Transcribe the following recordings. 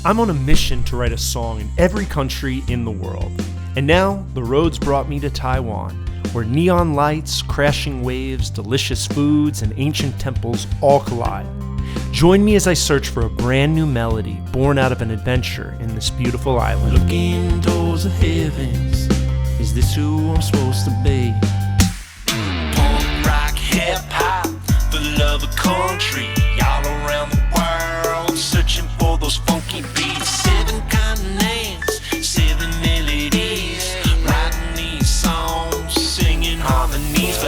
I'm on a mission to write a song in every country in the world. And now, the roads brought me to Taiwan, where neon lights, crashing waves, delicious foods, and ancient temples all collide. Join me as I search for a brand new melody born out of an adventure in this beautiful island. Looking towards the heavens, is this who I'm supposed to be? Punk rock, hip hop, the love of country, all around the world, searching for those funky beats. 7 continents, 7 melodies, writing these songs, singing harmonies.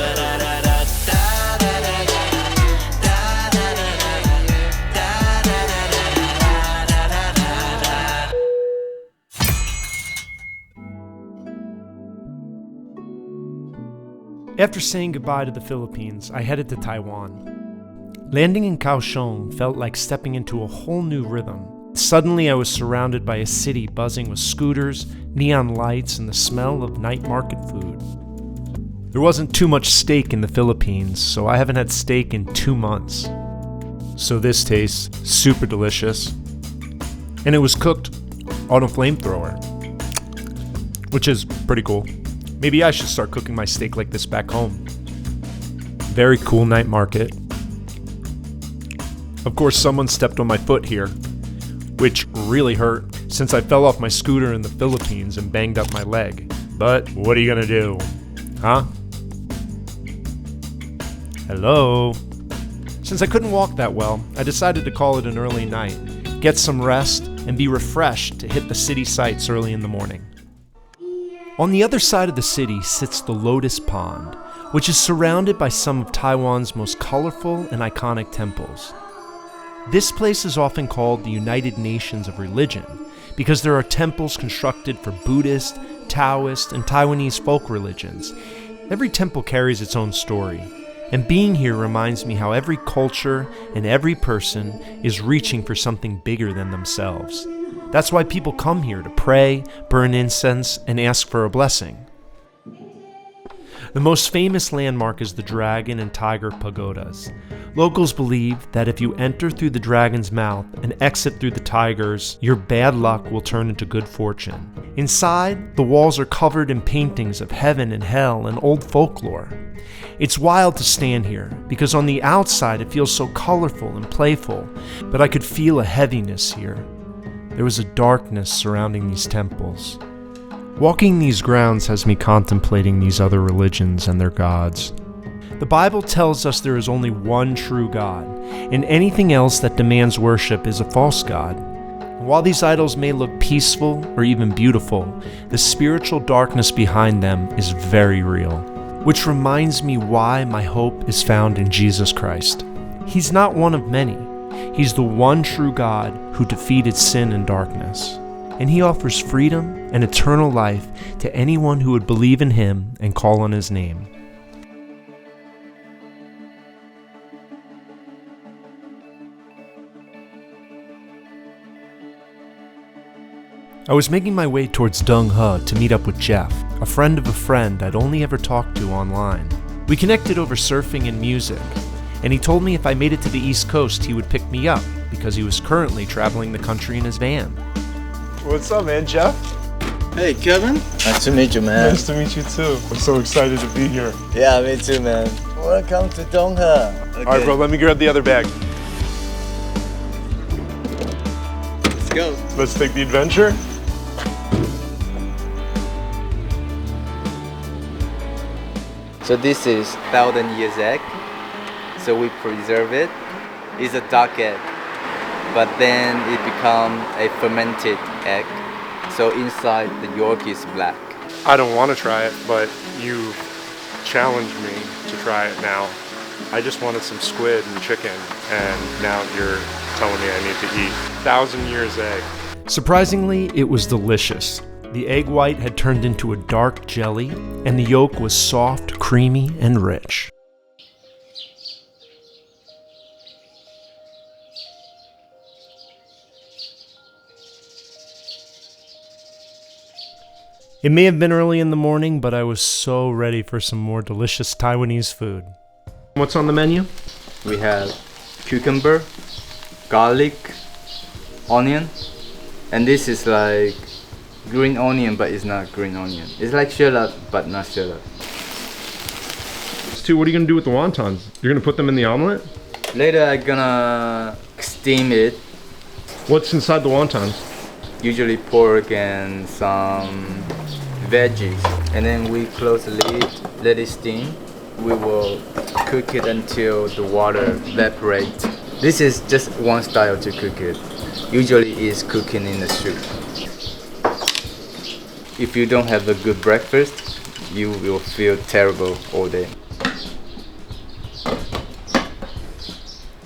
After saying goodbye to the Philippines, I headed to Taiwan. Landing in Kaohsiung felt like stepping into a whole new rhythm. Suddenly, I was surrounded by a city buzzing with scooters, neon lights, and the smell of night market food. There wasn't too much steak in the Philippines, so I haven't had steak in 2 months. So this tastes super delicious. And it was cooked on a flamethrower, which is pretty cool. Maybe I should start cooking my steak like this back home. Very cool night market. Of course, someone stepped on my foot here, which really hurt since I fell off my scooter in the Philippines and banged up my leg. But what are you gonna do? Huh? Hello? Since I couldn't walk that well, I decided to call it an early night, get some rest, and be refreshed to hit the city sights early in the morning. On the other side of the city sits the Lotus Pond, which is surrounded by some of Taiwan's most colorful and iconic temples. This place is often called the United Nations of Religion because there are temples constructed for Buddhist, Taoist, and Taiwanese folk religions. Every temple carries its own story, and being here reminds me how every culture and every person is reaching for something bigger than themselves. That's why people come here to pray, burn incense, and ask for a blessing. The most famous landmark is the Dragon and Tiger Pagodas. Locals believe that if you enter through the dragon's mouth and exit through the tiger's, your bad luck will turn into good fortune. Inside, the walls are covered in paintings of heaven and hell and old folklore. It's wild to stand here, because on the outside it feels so colorful and playful, but I could feel a heaviness here. There was a darkness surrounding these temples. Walking these grounds has me contemplating these other religions and their gods. The Bible tells us there is only one true God, and anything else that demands worship is a false god. While these idols may look peaceful or even beautiful, the spiritual darkness behind them is very real, which reminds me why my hope is found in Jesus Christ. He's not one of many. He's the one true God who defeated sin and darkness, and He offers freedom and eternal life to anyone who would believe in Him and call on His name. I was making my way towards Donghe to meet up with Jeff, a friend of a friend I'd only ever talked to online. We connected over surfing and music, and he told me if I made it to the East Coast, he would pick me up because he was currently traveling the country in his van. What's up, man, Jeff? Hey, Kevin. Nice to meet you, man. Nice to meet you, too. I'm so excited to be here. Yeah, me too, man. Welcome to Donghe. Okay. All right, bro, let me grab the other bag. Let's go. Let's take the adventure. So this is 1,000 years egg. So we preserve it. It's a dark egg, but then it becomes a fermented egg. So inside the yolk is black. I don't want to try it, but you challenged me to try it now. I just wanted some squid and chicken, and now you're telling me I need to eat 1,000 years egg. Surprisingly, it was delicious. The egg white had turned into a dark jelly, and the yolk was soft, creamy, and rich. It may have been early in the morning, but I was so ready for some more delicious Taiwanese food. What's on the menu? We have cucumber, garlic, onion, And this is like green onion, but it's not green onion. It's like shallot, but not shallot. Stu, what are you gonna do with the wontons? You're gonna put them in the omelet? Later I'm gonna steam it. What's inside the wontons? Usually pork and some veggies. And then we close the lid, let it steam. We will cook it until the water evaporates. This is just one style to cook it. Usually it's cooking in the soup. If you don't have a good breakfast, you will feel terrible all day.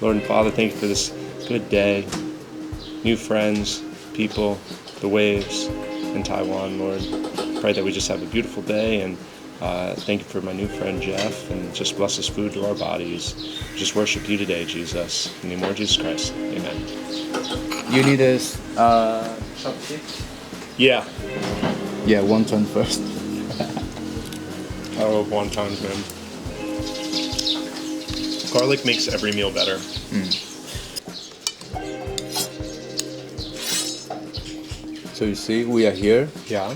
Lord and Father, thank you for this good day, new friends, people, the waves in Taiwan, Lord. Pray that we just have a beautiful day, and thank you for my new friend Jeff, and just bless this food to our bodies. Just worship you today, Jesus. In the name of Jesus Christ, amen. You need a chopstick? Yeah. Yeah, wonton first. I love wontons, man. Garlic makes every meal better. So you see, we are here. Yeah.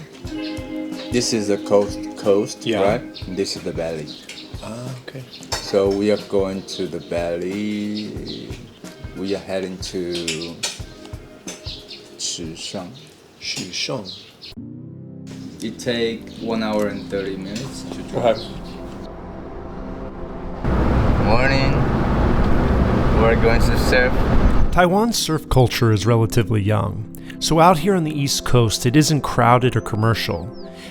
This is the coast, Yeah. right? And this is the valley. Okay. So we are going to the valley. We are heading to Chishang. Chishang. It takes 1 hour and 30 minutes to drive. Okay. Morning. We're going to surf. Taiwan's surf culture is relatively young, so out here on the East Coast it isn't crowded or commercial.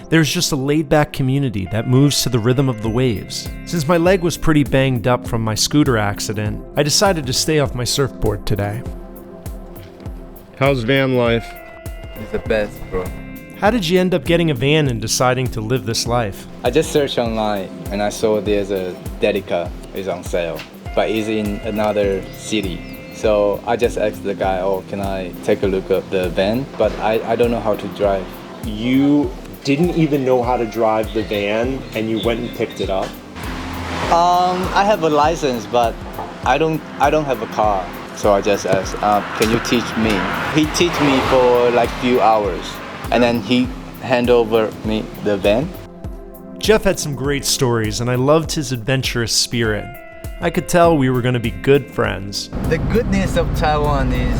There's just a laid-back community that moves to the rhythm of the waves. Since my leg was pretty banged up from my scooter accident, I decided to stay off my surfboard today. How's van life? It's the best, bro. How did you end up getting a van and deciding to live this life? I just searched online and I saw there's a Dedica is on sale, but it's in another city. So I just asked the guy, oh, can I take a look at the van? But I don't know how to drive. You didn't even know how to drive the van and you went and picked it up? I have a license, but I don't have a car. So I just asked, can you teach me? He teach me for like few hours, and then he hand over me the van. Jeff had some great stories, and I loved his adventurous spirit. I could tell we were going to be good friends. The goodness of Taiwan is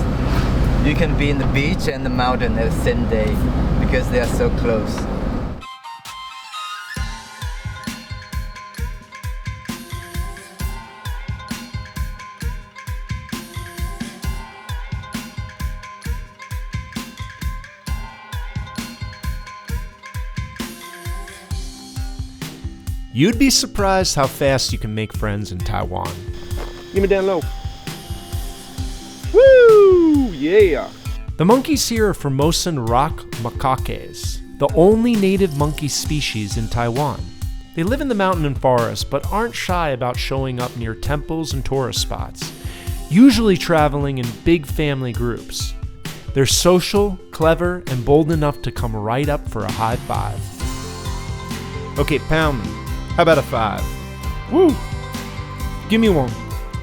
you can be in the beach and the mountain at the same day because they are so close. You'd be surprised how fast you can make friends in Taiwan. Give me down low. Woo! Yeah! The monkeys here are Formosan rock macaques, the only native monkey species in Taiwan. They live in the mountain and forest, but aren't shy about showing up near temples and tourist spots, usually traveling in big family groups. They're social, clever, and bold enough to come right up for a high five. Okay, pound me. How about a 5? Woo! Give me one.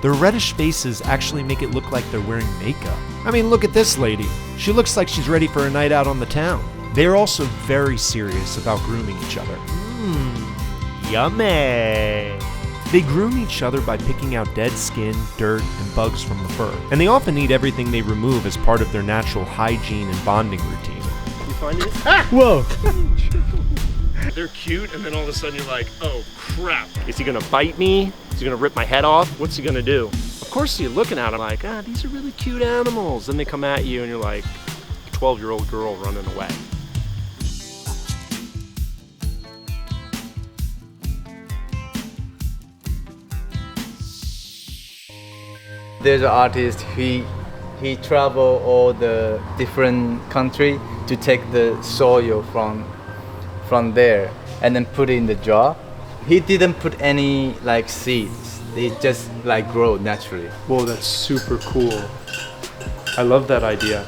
Their reddish faces actually make it look like they're wearing makeup. I mean, look at this lady. She looks like she's ready for a night out on the town. They're also very serious about grooming each other. Yummy! They groom each other by picking out dead skin, dirt, and bugs from the fur. And they often eat everything they remove as part of their natural hygiene and bonding routine. You find it? Ah! Whoa! They're cute, and then all of a sudden you're like, oh crap. Is he gonna bite me? Is he gonna rip my head off? What's he gonna do? Of course you're looking at them like, these are really cute animals. Then they come at you and you're like a 12-year-old girl running away. There's an artist, he travel all the different country to take the soil from there and then put it in the jar. He didn't put any like seeds. They just like grow naturally. Whoa, that's super cool. I love that idea.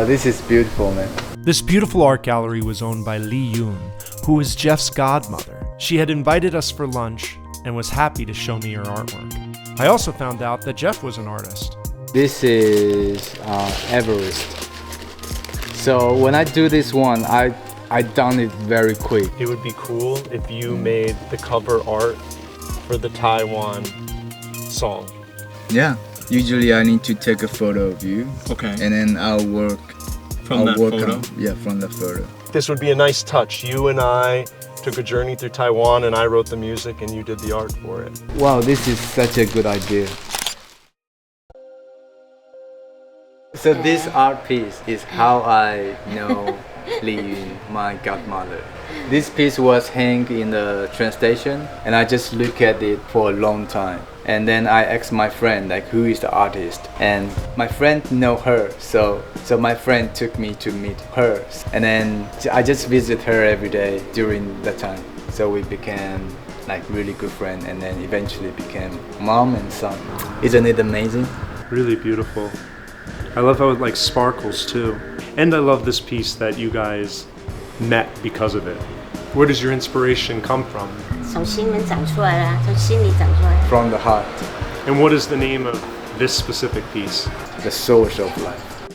This is beautiful, man. This beautiful art gallery was owned by Li Yun, who is Jeff's godmother. She had invited us for lunch and was happy to show me her artwork. I also found out that Jeff was an artist. This is Everest So when I do this one, I done it very quick. It would be cool if you made the cover art for the Taiwan song. Yeah. Usually I need to take a photo of you. Okay. And then I'll work From that photo? From the photo. This would be a nice touch. You and I took a journey through Taiwan and I wrote the music and you did the art for it. Wow, this is such a good idea. So this art piece is how I know Li, my godmother. This piece was hanged in the train station and I just look at it for a long time. And then I asked my friend like who is the artist, and my friend know her, so my friend took me to meet her, and then I just visit her every day during that time. So we became like really good friends and then eventually became mom and son. Isn't it amazing? Really beautiful. I love how it like sparkles too. And I love this piece that you guys met because of it. Where does your inspiration come from? 从心门长出来啦，从心里长出来。 From the heart, And what is the name of this specific piece? the source of life.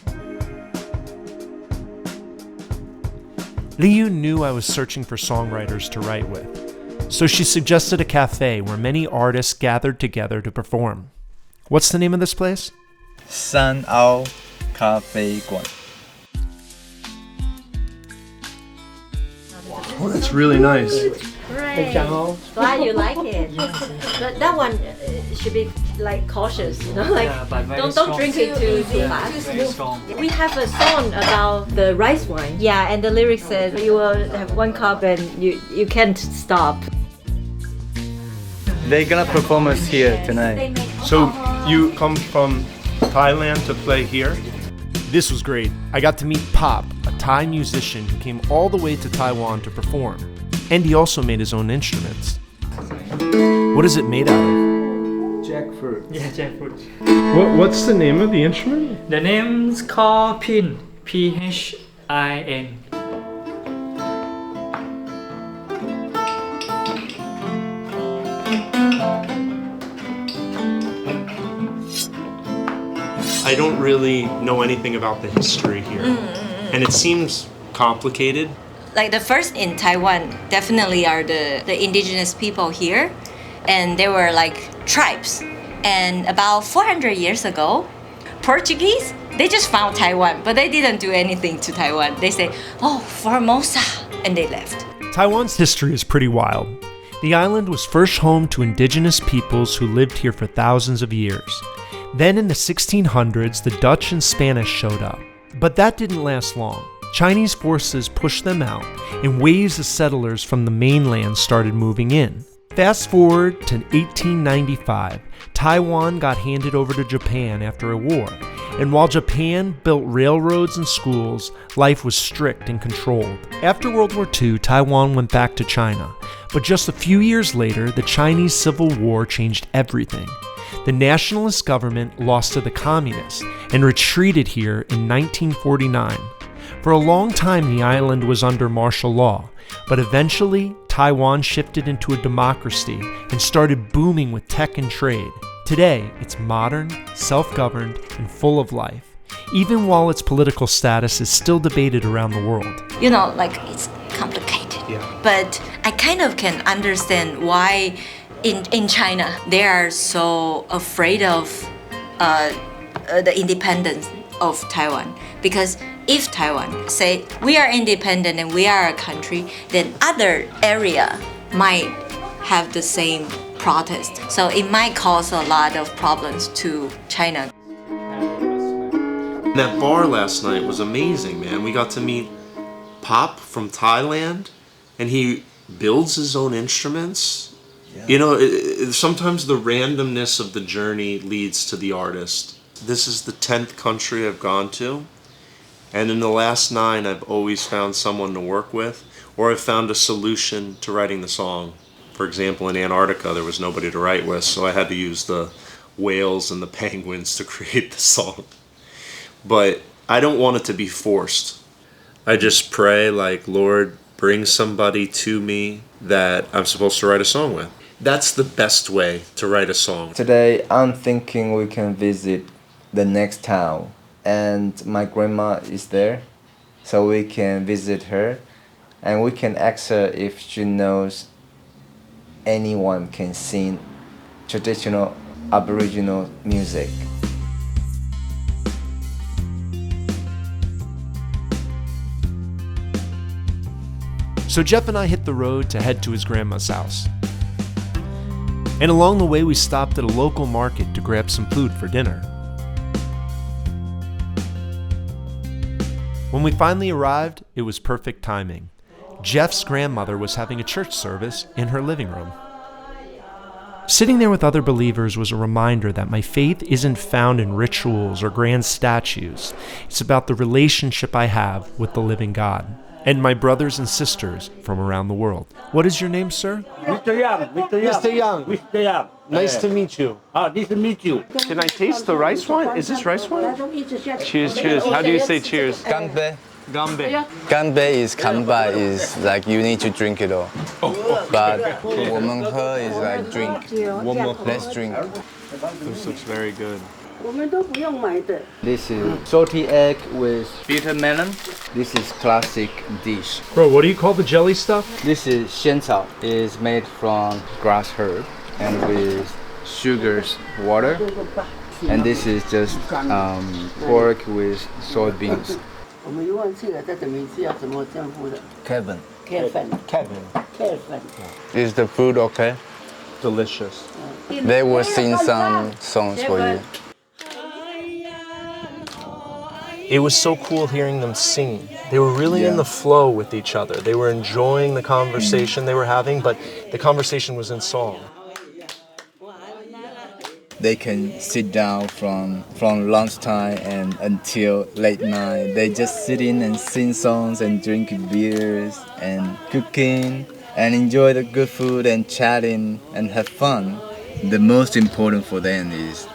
Liu knew I was searching for songwriters to write with, so she suggested a cafe where many artists gathered together to perform. What's the name of this place? 三凹咖啡馆. Oh, that's really nice. Great. Glad you like it. But that one should be like cautious, you know, like don't drink it too fast. We have a song about the rice wine. Yeah, and the lyrics said you will have one cup and you can't stop. They're gonna perform us here tonight. So you come from Thailand to play here? This was great. I got to meet Pop, a Thai musician who came all the way to Taiwan to perform. And he also made his own instruments. What is it made out of? Jackfruit. Yeah, jackfruit. What's the name of the instrument? The name's called Pin. P-H-I-N. I don't really know anything about the history here. And it seems complicated. Like the first in Taiwan definitely are the indigenous people here, and they were like tribes. And about 400 years ago, Portuguese, they just found Taiwan, but they didn't do anything to Taiwan. They say, oh, Formosa, and they left. Taiwan's history is pretty wild. The island was first home to indigenous peoples who lived here for thousands of years. Then in the 1600s, the Dutch and Spanish showed up. But that didn't last long. Chinese forces pushed them out, and waves of settlers from the mainland started moving in. Fast forward to 1895, Taiwan got handed over to Japan after a war. And while Japan built railroads and schools, life was strict and controlled. After World War II, Taiwan went back to China. But just a few years later, the Chinese Civil War changed everything. The nationalist government lost to the communists and retreated here in 1949. For a long time, the island was under martial law, but eventually, Taiwan shifted into a democracy and started booming with tech and trade. Today, it's modern, self-governed, and full of life, even while its political status is still debated around the world. You know, like it's complicated. Yeah. But I kind of can understand why in China they are so afraid of the independence of Taiwan. Because if Taiwan say we are independent and we are a country, then other area might have the same protest. So it might cause a lot of problems to China. That bar last night was amazing, man. We got to meet Pop from Thailand, and he builds his own instruments. Yeah. You know, sometimes the randomness of the journey leads to the artist. This is the 10th country I've gone to, and in the last 9 I've always found someone to work with, or I've found a solution to writing the song. For example, in Antarctica there was nobody to write with, so I had to use the whales and the penguins to create the song. But I don't want it to be forced. I just pray, like, Lord, bring somebody to me that I'm supposed to write a song with. That's the best way to write a song. Today, I'm thinking we can visit the next town, and my grandma is there, so we can visit her and we can ask her if she knows anyone can sing traditional Aboriginal music. So Jeff and I hit the road to head to his grandma's house. And along the way, we stopped at a local market to grab some food for dinner. When we finally arrived, it was perfect timing. Jeff's grandmother was having a church service in her living room. Sitting there with other believers was a reminder that my faith isn't found in rituals or grand statues. It's about the relationship I have with the living God and my brothers and sisters from around the world. What is your name, sir? Mr. Young. Mr. Young. Mr. Young. Nice to meet you. Nice to meet you. Can I taste the rice wine? Is this rice wine? Cheers, cheers. How do you say cheers? Gambe. Gambe. Gambe is kanbai is like you need to drink it all. But 我们喝 is like drink. Let's drink. This looks very good. This is salty egg with bitter melon. This is classic dish. Bro, what do you call the jelly stuff? This is 仙草. It's made from grass herb and with sugars, water. And this is just pork with soybeans. Kevin. Is the food okay? Delicious. They will sing some songs for you. It was so cool hearing them sing. They were really in the flow with each other. They were enjoying the conversation they were having, but the conversation was in song. They can sit down from lunchtime and until late night. They just sit in and sing songs and drink beers and cooking and enjoy the good food and chatting and have fun. The most important for them is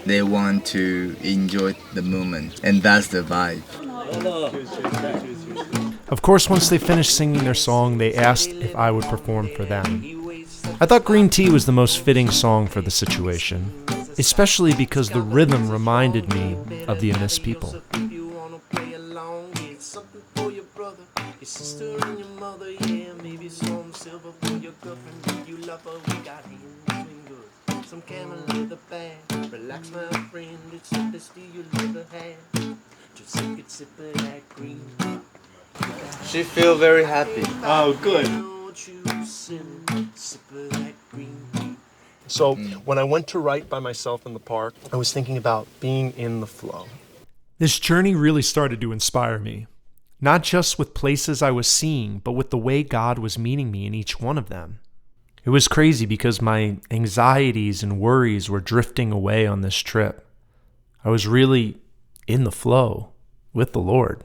they want to enjoy the moment, and that's the vibe. Of course, once they finished singing their song, they asked if I would perform for them. I thought Green Tea was the most fitting song for the situation, especially because the rhythm reminded me of the Amis people. She feel very happy. Oh, good. So when I went to write by myself in the park, I was thinking about being in the flow. This journey really started to inspire me, not just with places I was seeing, but with the way God was meeting me in each one of them. It was crazy because my anxieties and worries were drifting away on this trip. I was really in the flow with the Lord.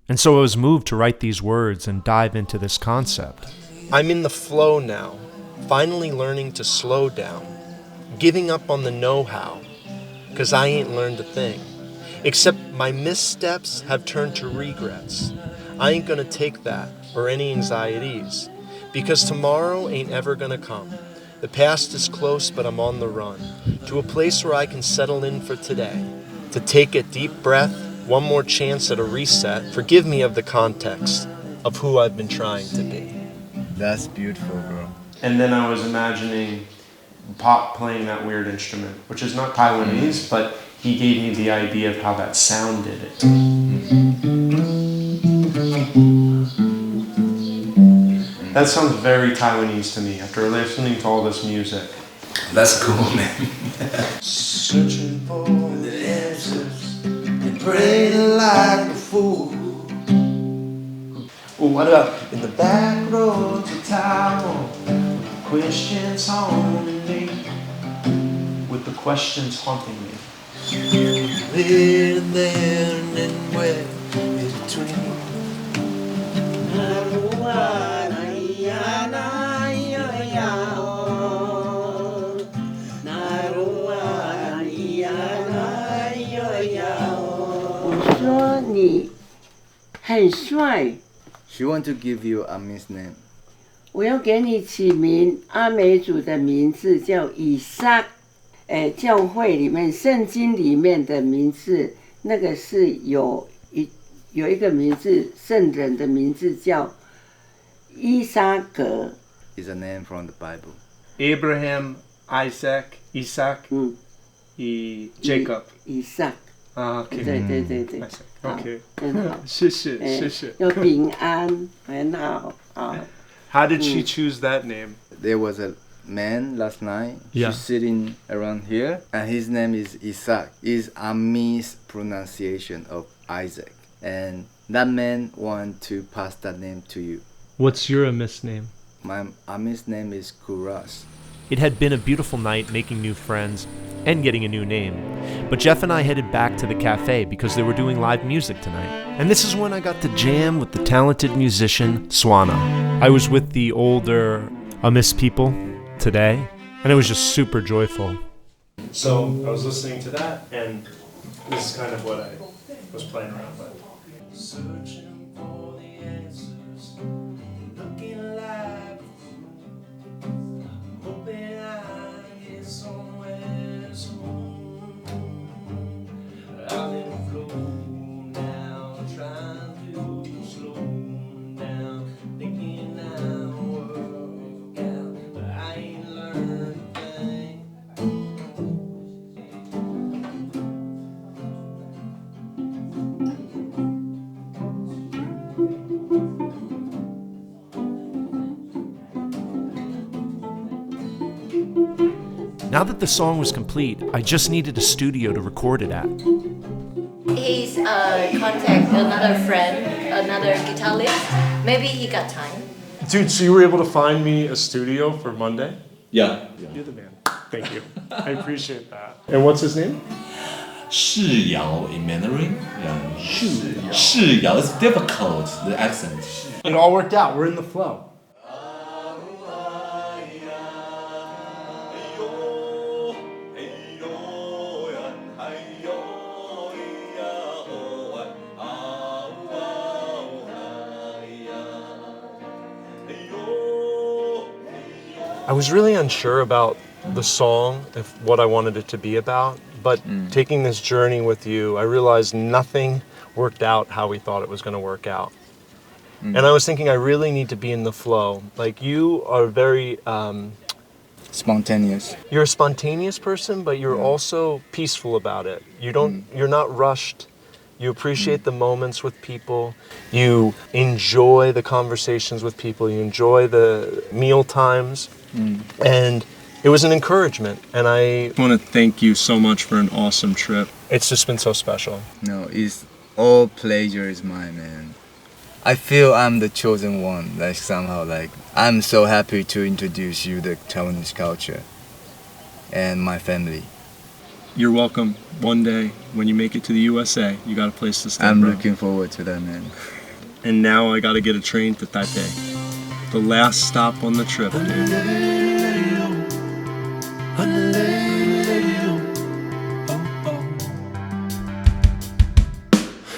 And so I was moved to write these words and dive into this concept. I'm in the flow now, finally learning to slow down, giving up on the know-how, because I ain't learned a thing. Except my missteps have turned to regrets. I ain't gonna take that or any anxieties, because tomorrow ain't ever gonna come. The past is close, but I'm on the run, to a place where I can settle in for today, to take a deep breath, one more chance at a reset. Forgive me of the context of who I've been trying to be. That's beautiful, bro. And then I was imagining Pop playing that weird instrument, which is not Taiwanese, but he gave me the idea of how that sounded. That sounds very Taiwanese to me after listening to all this music. That's cool, man. Searching for the answers and praying like a fool. Ooh, what about in the back roads of Taiwan? Questions haunting me, with the questions haunting me. Here and there and anywhere in between. She want to give you a Miss name. 我要给你起名，阿美族的名字叫以撒。教会里面、圣经里面的名字，那个是有有一个名字，圣人的名字叫伊撒格。Is a name from the Bible. Abraham, Isaac, Isaac, ，Jacob. 以撒。OK. 对。OK. 很好。谢谢。又平安，很好。How did she choose that name? There was a man last night. Yeah. He's sitting around here, and his name is Isaac. Is Amish pronunciation of Isaac, and that man want to pass that name to you. What's your Amish name? My Amish name is Kuras. It had been a beautiful night making new friends and getting a new name. But Jeff and I headed back to the cafe because they were doing live music tonight. And this is when I got to jam with the talented musician Swana. I was with the older Amish people today, and it was just super joyful. So I was listening to that, and this is kind of what I was playing around with. Searching for the answers, looking like a fool, hoping I get somewhere soon. I'm in the flow now, trying to slow down, thinking I'll work out, but I ain't learned a thing. Now that the song was complete, I just needed a studio to record it at. He's contact another friend, another guitarist. Maybe he got time. Dude, so you were able to find me a studio for Monday? Yeah. You're the man. Thank you. I appreciate that. And what's his name? 世瑶 in Mandarin. Yeah. 世瑶 is difficult, the accent. It all worked out. We're in the flow. I was really unsure about the song, if what I wanted it to be about, but taking this journey with you, I realized nothing worked out how we thought it was going to work out. And I was thinking I really need to be in the flow. Like, you are very Spontaneous. you're a spontaneous person, but you're also peaceful about it. You're not rushed. You appreciate the moments with people. You enjoy the conversations with people. You enjoy the meal times. And it was an encouragement. And I want to thank you so much for an awesome trip. It's just been so special. No, it's all pleasure is mine, man. I feel I'm the chosen one. Like somehow, like I'm so happy to introduce you the Taiwanese culture and my family. You're welcome. One day, when you make it to the USA, you got a place to stay. I'm bro. looking forward to that, man. And now I got to get a train to Taipei. The last stop on the trip, dude.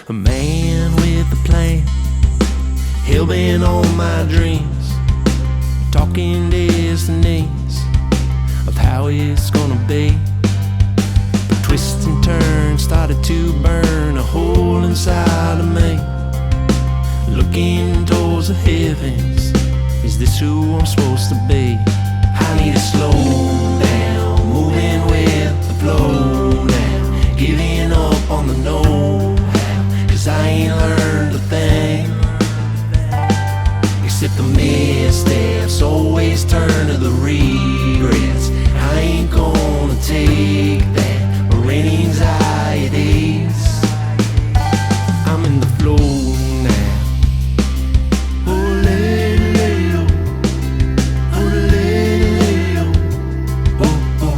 A man with a plan, hell-bent on my dreams, talking destinies of how it's gonna be. But twists and turns started to burn a hole inside of me. Looking towards the heavens, is this who I'm supposed to be? I need to slow down, moving with the flow now, giving up on the know-how, 'cause I ain't learned a thing, except the missteps always turn to the regrets. I ain't gonna take that or any anxieties. I'm in the flow now. Oh, lady, oh, lady, oh.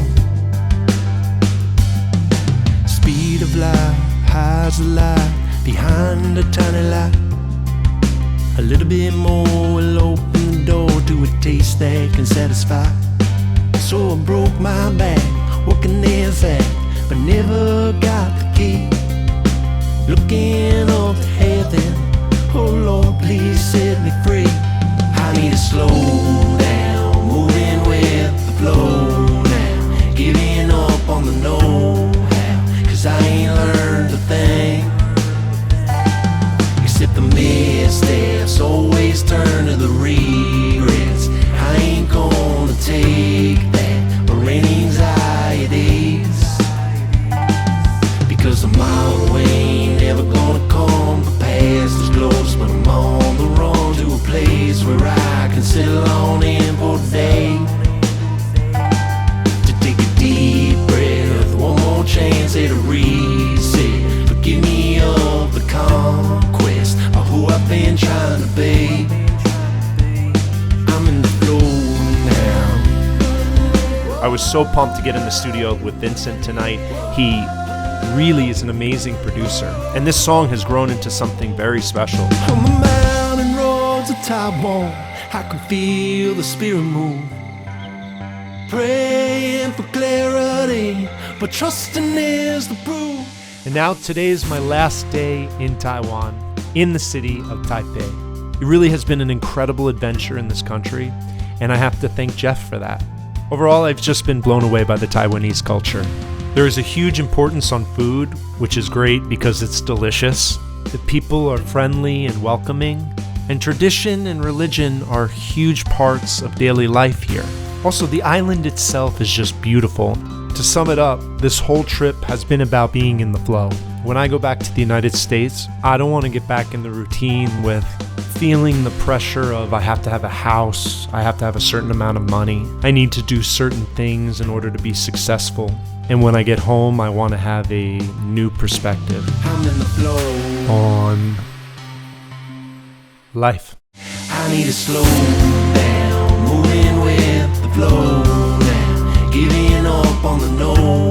Speed of light, highs of light, behind a tiny light. A little bit more will open the door to a taste that can satisfy. So I broke my back, working there fast, but never got the key. Looking up to heaven, oh Lord, please set me free. I need to slow down, moving with the flow now, giving up on the know-how, 'cause I ain't learned a thing, I can settle on in for a day. To take a deep breath, one more chance at a reset. Forgive me of the conquest of who I've been trying to be. I'm in the flow now. I was so pumped to get in the studio with Vincent tonight. He really is an amazing producer, and this song has grown into something very special. On the mountain roads of Taiwan, I can feel the spirit move. Praying for clarity, but trusting is the proof. And now today is my last day in Taiwan, in the city of Taipei. It really has been an incredible adventure in this country, and I have to thank Jeff for that. Overall, I've just been blown away by the Taiwanese culture. There is a huge importance on food, which is great because it's delicious. The people are friendly and welcoming, and tradition and religion are huge parts of daily life here. Also, the island itself is just beautiful. To sum it up, this whole trip has been about being in the flow. When I go back to the United States, I don't want to get back in the routine with feeling the pressure of I have to have a house, I have to have a certain amount of money, I need to do certain things in order to be successful. And when I get home, I want to have a new perspective I'm in the flow. on life. I need to slow down, moving with the flow now, giving up on the no